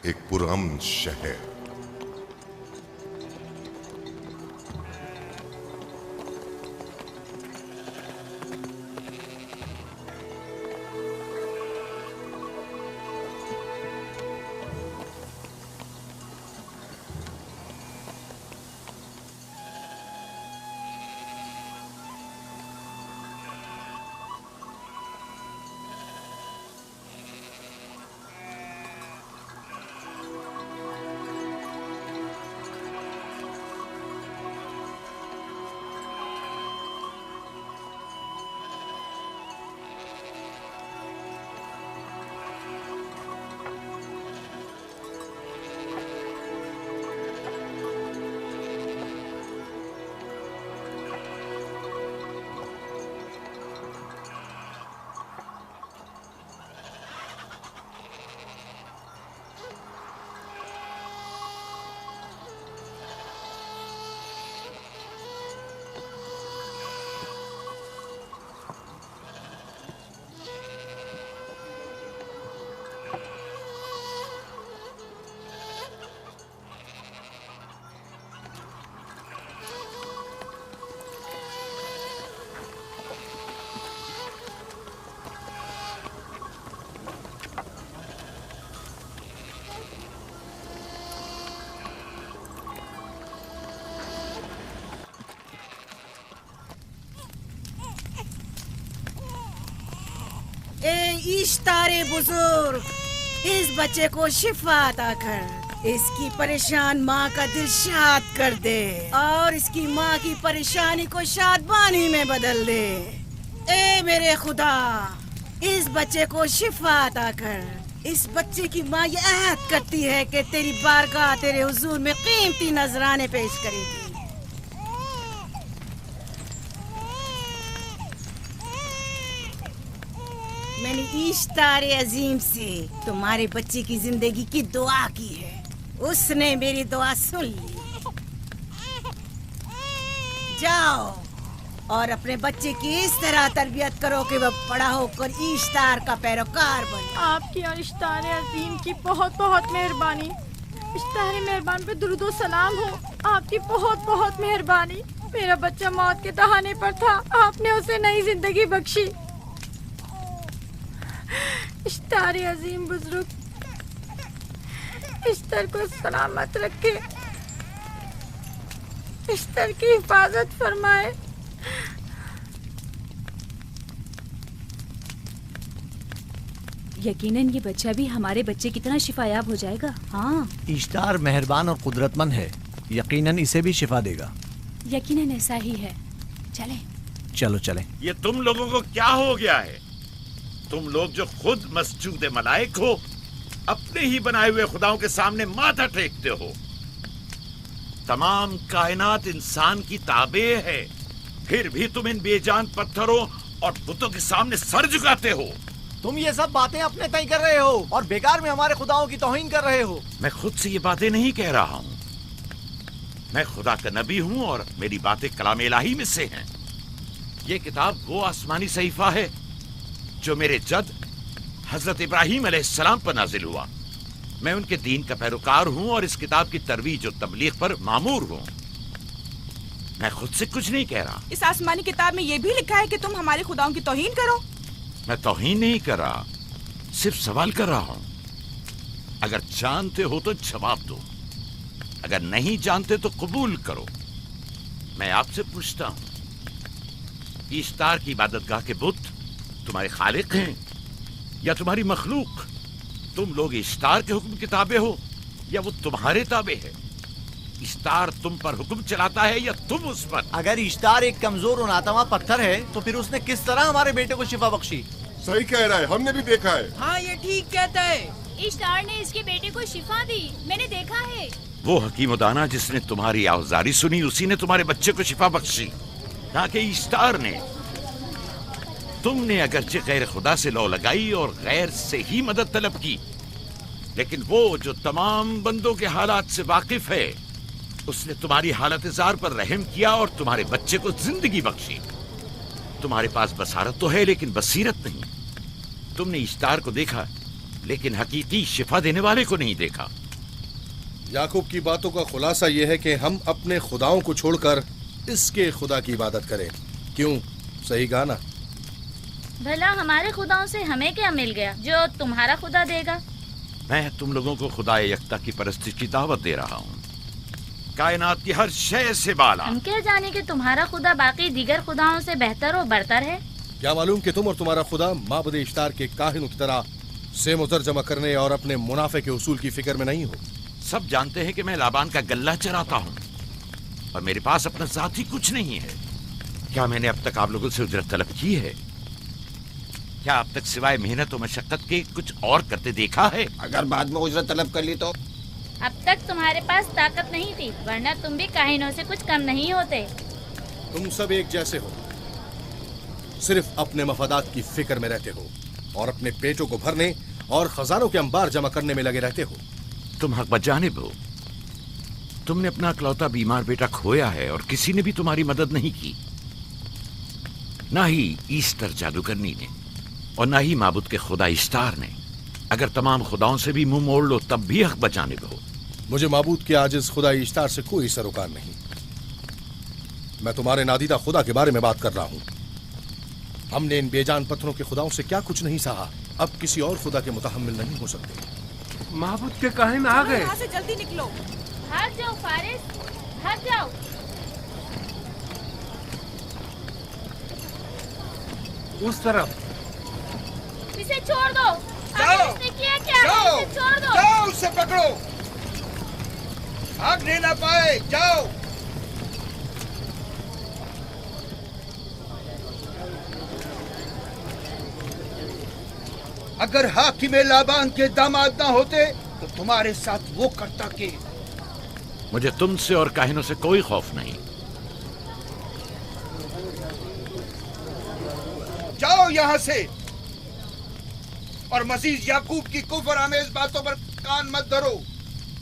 ایک پرامن شہر. اشتار بزرگ، اس بچے کو شفا عطا کر، اس کی پریشان ماں کا دل شاد کر دے اور اس کی ماں کی پریشانی کو شادمانی میں بدل دے. اے میرے خدا، اس بچے کو شفا عطا کر. اس بچے کی ماں یہ عہد کرتی ہے کہ تیری بارگاہ تیرے حضور میں قیمتی نذرانے پیش کرے گی. میں نے اشتار عظیم سے تمہارے بچے کی زندگی کی دعا کی ہے، اس نے میری دعا سن لی. جاؤ اور اپنے بچے کی اس طرح تربیت کرو کہ وہ بڑا ہو کر اشتار کا پیروکار بنے. آپ کی اور اشتار عظیم کی بہت بہت مہربانی. اشتار مہربان پہ درود و سلام ہو. آپ کی بہت بہت مہربانی. میرا بچہ موت کے دہانے پر تھا، آپ نے اسے نئی زندگی بخشی. اشتار عظیم بزرگ اشتر کو سلامت رکھے، اشتر کی حفاظت فرمائے. یقیناً یہ بچہ بھی ہمارے بچے کی طرح شفا یاب ہو جائے گا. ہاں، اشتار مہربان اور قدرت مند ہے، یقیناً اسے بھی شفا دے گا. یقیناً ایسا ہی ہے. چلیں. چلو چلیں. یہ تم لوگوں کو کیا ہو گیا ہے؟ تم لوگ جو خود مسجود ملائک ہو، اپنے ہی بنائے ہوئے خداؤں کے سامنے ماتھا ٹیکتے ہو. تمام کائنات انسان کی تابع ہے، پھر بھی تم ان بے جان پتھروں اور بتوں کے سامنے سر جھکاتے ہو. تم یہ سب باتیں اپنے تئیں کر رہے ہو اور بیکار میں ہمارے خداؤں کی توہین کر رہے ہو. میں خود سے یہ باتیں نہیں کہہ رہا ہوں، میں خدا کا نبی ہوں اور میری باتیں کلام الہی میں سے ہیں. یہ کتاب وہ آسمانی صحیفہ ہے جو میرے جد حضرت ابراہیم علیہ السلام پر نازل ہوا. میں ان کے دین کا پیروکار ہوں اور اس کتاب کی ترویج و تبلیغ پر مامور ہوں. میں خود سے کچھ نہیں کہہ رہا. اس آسمانی کتاب میں یہ بھی لکھا ہے کہ تم ہمارے خداؤں کی توہین کرو. میں توہین نہیں کر رہا، صرف سوال کر رہا ہوں. اگر جانتے ہو تو جواب دو، اگر نہیں جانتے تو قبول کرو. میں آپ سے پوچھتا ہوں، اشتار کی عبادت گاہ کے بت تمہارے خالق ہیں یا تمہاری مخلوق؟ تم لوگ اشتار کے حکم کے تابع ہو یا وہ تمہارے تابع ہے؟ اشتار تم پر حکم چلاتا ہے یا تم اس پر؟ اگر اشتار ایک کمزور اور ناتواں پتھر ہے تو پھر اس نے کس طرح ہمارے بیٹے کو شفا بخشی؟ صحیح کہہ رہا ہے، ہم نے بھی دیکھا ہے. ہاں یہ ٹھیک کہتا ہے. اشتار نے اس کے بیٹے کو شفا دی، میں نے دیکھا ہے. وہ حکیم و دانا جس نے تمہاری آوزاری سنی، اسی نے تمہارے بچے کو شفا بخشی، نہ کہ اشتار نے. تم نے اگرچہ غیر خدا سے لو لگائی اور غیر سے ہی مدد طلب کی، لیکن وہ جو تمام بندوں کے حالات سے واقف ہے، اس نے تمہاری حالت زار پر رحم کیا اور تمہارے بچے کو زندگی بخشی. تمہارے پاس بصارت تو ہے لیکن بصیرت نہیں. تم نے اشتار کو دیکھا लेकिन हकीकी शिफा देने वाले को नहीं देखा। याकूब की बातों का खुलासा यह है कि हम अपने खुदाओं को छोड़कर इसके खुदा की इबादत करें। क्यों? सही कहा ना? भला हमारे खुदाओं से हमें क्या मिल गया जो तुम्हारा खुदा देगा? मैं तुम लोगों को खुदा यकता की परस्तिश की दावत दे रहा हूँ, कायनात की हर शय से बाला। हम क्या जाने कि तुम्हारा खुदा बाकी दीगर खुदाओं से बेहतर और बरतर है? क्या मालूम कि तुम और तुम्हारा खुदा माबुद इश्तार के काहिनों की तरह सेम और जमा करने और अपने मुनाफे के उसूल की फिक्र में नहीं हो। सब जानते हैं कि मैं लाबान का गल्ला चराता हूँ और मेरे पास अपना ज़ाती कुछ नहीं है। क्या मैंने अब तक आप लोगों से उजरत तलब की है? क्या अब तक सिवाय मेहनत और मशक्कत के कुछ और करते देखा है? अगर बाद में उजरत तलब कर ली तो? अब तक तुम्हारे पास ताकत नहीं थी, वरना तुम भी काहिनों से कुछ कम नहीं होते। तुम सब एक जैसे हो, सिर्फ अपने मफादात की फिक्र में रहते हो और अपने पेटों को भरने और खजानों के अंबार जमा करने में लगे रहते हो। तुम हक बजानिब हो। तुमने अपना इकलौता बीमार बेटा खोया है और किसी ने भी तुम्हारी मदद नहीं की, ना ही ईस्टर जादूगरनी ने और ना ही माबुद के खुदा इश्तार ने। अगर तमाम खुदाओं से भी मुंह मोड़ लो तब भी हक बजानिब हो। मुझे माबूद के आजिज खुदा इश्तार से कोई सरोकार नहीं। मैं तुम्हारे नादीदा खुदा के बारे में बात कर रहा हूँ। हमने इन बेजान पत्थरों के खुदाओं से क्या कुछ नहीं सहा, अब किसी और खुदा के मुतहम्मिल नहीं हो सकते। माबूद के काहिन आ गए। यहाँ से जल्दी निकलो। भाग जाओ फारिस, भाग जाओ। उस तरफ इसे छोड़ दो। आखिर इसने किया क्या है? इसे छोड़ दो। जाओ, उसे पकड़ो, भागने ना पाए। जाओ। अगर हाकिम लाबान के दामाद ना होते तो तुम्हारे साथ वो करता के। मुझे तुमसे और काहिनों से कोई खौफ नहीं। जाओ यहाँ से और मजीद याकूब की कुफर आमेज बातों पर कान मत धरो।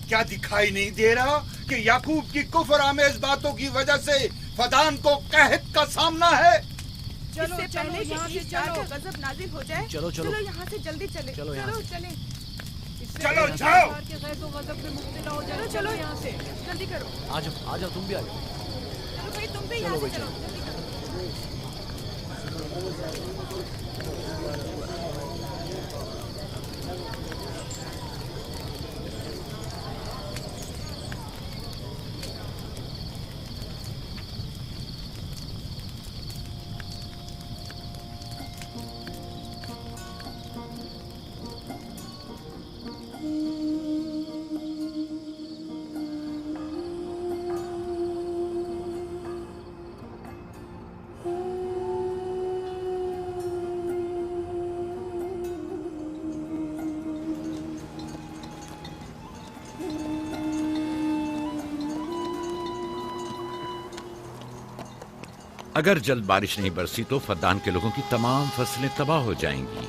क्या दिखाई नहीं दे रहा कि याकूब की कुफर आमेज बातों की वजह से फदान को कहत का सामना है? चलो पहले यहाँ से जाकर गजब नाजिल हो जाए। चलो, चलो। चलो यहाँ से जल्दी चले। चलो यहाँ से। चले। चलो जाओ। चलो चलो यहाँ से जल्दी करो। आ जाओ, तुम भी आ जाओ। चलो भाई तुम भी यहाँ से चलो। अगर जल्द बारिश नहीं बरसी तो फद्दान के लोगों की तमाम फसलें तबाह हो जाएंगी।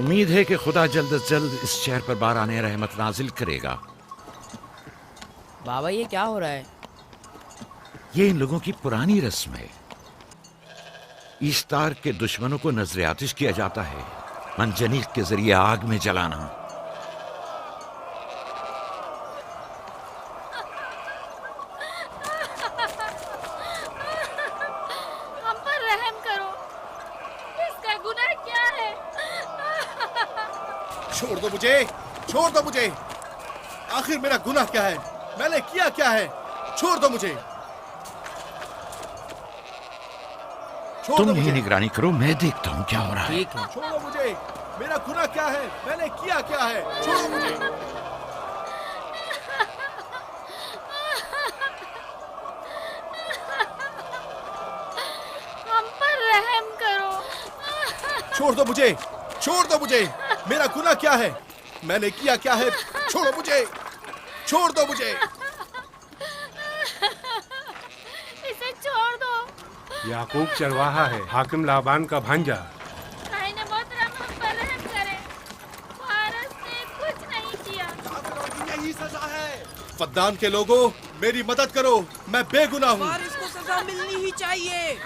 उम्मीद है कि खुदा जल्द से जल्द इस शहर पर बाराने रहमत नाजिल करेगा। बाबा ये क्या हो रहा है? ये इन लोगों की पुरानी रस्म है। ईस्तार के दुश्मनों को नजर आतिश किया जाता है, मंजनीक के जरिए आग में जलाना। हम पर रहम करो, इसका गुनाह क्या है? छोड़ दो मुझे, छोड़ दो मुझे। आखिर मेरा गुनाह क्या है? मैंने किया क्या है? छोड़ दो मुझे। तुम ही निगरानी करो, मैं देखता हूँ क्या हो रहा है। ठीक है। छोड़ो मुझे। मेरा गुनाह क्या है? मैंने किया क्या है? छोड़ो मुझे। हम पर रहम करो। छोड़ दो मुझे, छोड़ दो मुझे। मेरा गुनाह क्या है? मैंने किया क्या है? छोड़ो मुझे, छोड़ दो मुझे। इसे छोड़ दो। याकूब चरवाहा है, हाकिम लाबान का भांजा। कायने मोहतरम हम पर रहम करे। फारस ने कुछ नहीं किया। यही सजा है। फद्दान के लोगों, मेरी मदद करो, मैं बेगुनाह हूँ। फारिस को सजा मिलनी ही चाहिए।